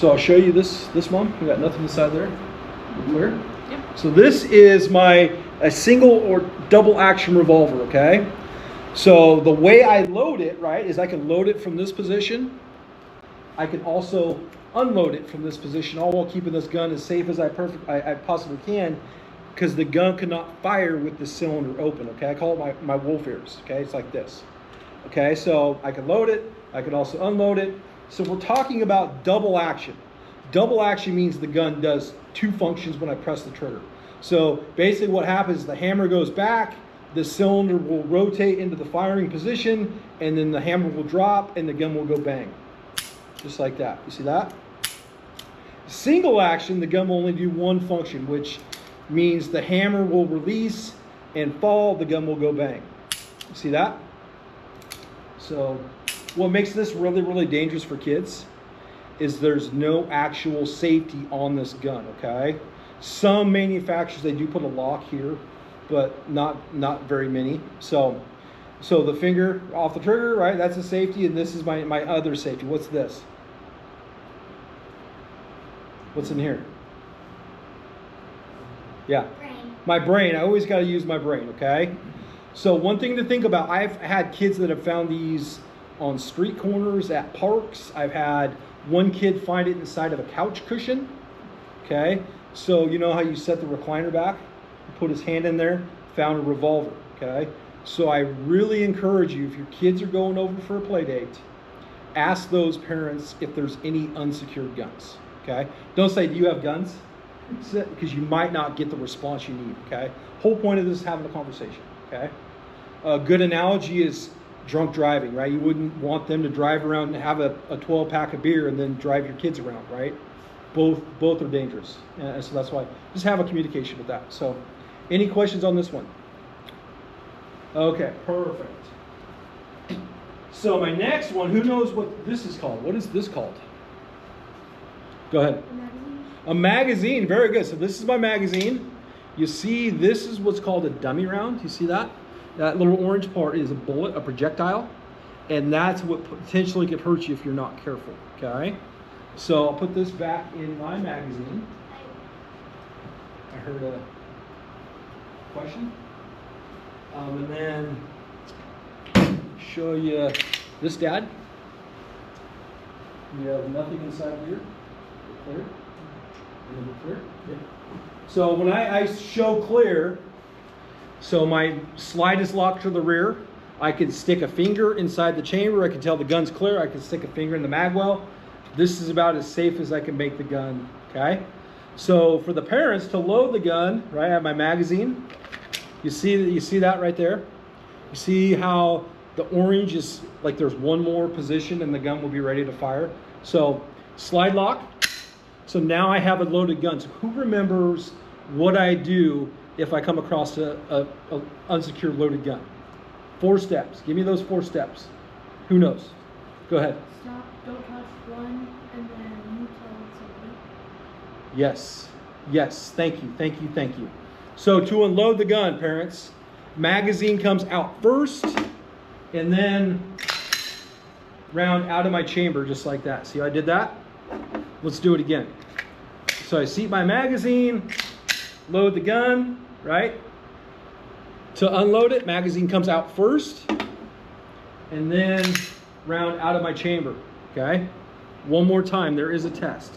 So I'll show you this one. We got nothing inside there. Clear? Yep. So this is a single or double action revolver, okay? So the way I load it, right, is I can load it from this position. I can also unload it from this position, all while keeping this gun as safe as I possibly can, because the gun cannot fire with the cylinder open, okay? I call it my wolf ears, okay? It's like this. Okay, so I can load it, I can also unload it. So we're talking about double action. Double action means the gun does two functions when I press the trigger. So basically what happens is the hammer goes back, the cylinder will rotate into the firing position, and then the hammer will drop and the gun will go bang. Just like that. You see that? Single action, the gun will only do one function, which means the hammer will release and fall, the gun will go bang. You see that? So what makes this really, really dangerous for kids is there's no actual safety on this gun, okay? Some manufacturers, they do put a lock here, but not very many. So the finger off the trigger, right? That's a safety, and this is my other safety. What's this? What's in here? Yeah. Brain. My brain. I always got to use my brain, okay? So one thing to think about, I've had kids that have found these on street corners, at parks. I've had one kid find it inside of a couch cushion, okay? So you know how you set the recliner back? Put his hand in there, found a revolver, okay? So I really encourage you, if your kids are going over for a play date, ask those parents if there's any unsecured guns, okay? Don't say, do you have guns? Because you might not get the response you need, okay? Whole point of this is having a conversation, okay? A good analogy is drunk driving, right? You wouldn't want them to drive around and have a 12-pack of beer and then drive your kids around, right? Both are dangerous. And so that's why, just have a communication with that. So any questions on this one? Okay, perfect. So my next one, who knows what this is called? What is this called? Go ahead. A magazine, very good. So this is my magazine. You see, this is what's called a dummy round. You see that? That little orange part is a bullet, a projectile, and that's what potentially could hurt you if you're not careful, okay? So I'll put this back in my magazine. I heard a question. And then show you this, Dad. We have nothing inside here. Clear? Clear? Yeah. So when I show clear, so my slide is locked to the rear. I can stick a finger inside the chamber. I can tell the gun's clear. I can stick a finger in the mag well. This is about as safe as I can make the gun, okay? So for the parents to load the gun, right, I have my magazine. You see that right there? You see how the orange is like there's one more position and the gun will be ready to fire. So slide lock. So now I have a loaded gun. So who remembers what I do if I come across a unsecured loaded gun? 4 steps. Give me those 4 steps. Who knows? Go ahead. Stop, don't touch one, and then you tell somebody. Yes. Yes. Thank you. Thank you. Thank you. So to unload the gun, parents, magazine comes out first, and then round out of my chamber just like that. See how I did that? Let's do it again. So I seat my magazine, load the gun, right? To unload it, magazine comes out first, and then round out of my chamber, okay? One more time, there is a test.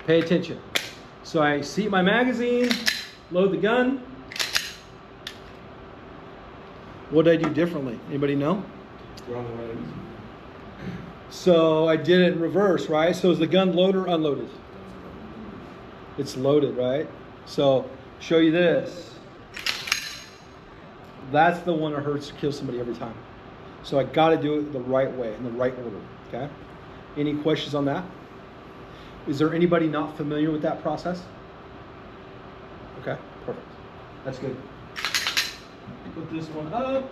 Pay attention. So I seat my magazine, load the gun. What did I do differently? Anybody know? Wrong way. So I did it in reverse, right? So is the gun loaded or unloaded? It's loaded, right? So show you this. That's the one that hurts to kill somebody every time. So I got to do it the right way, in the right order, okay? Any questions on that? Is there anybody not familiar with that process? Okay, perfect. That's good. Put this one up.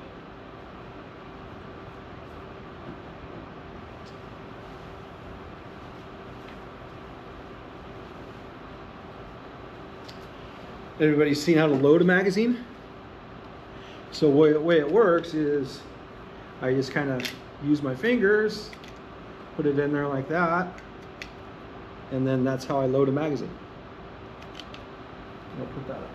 Everybody's seen how to load a magazine? So the way it works is I just kind of use my fingers, put it in there like that, and then that's how I load a magazine. I'll put that up.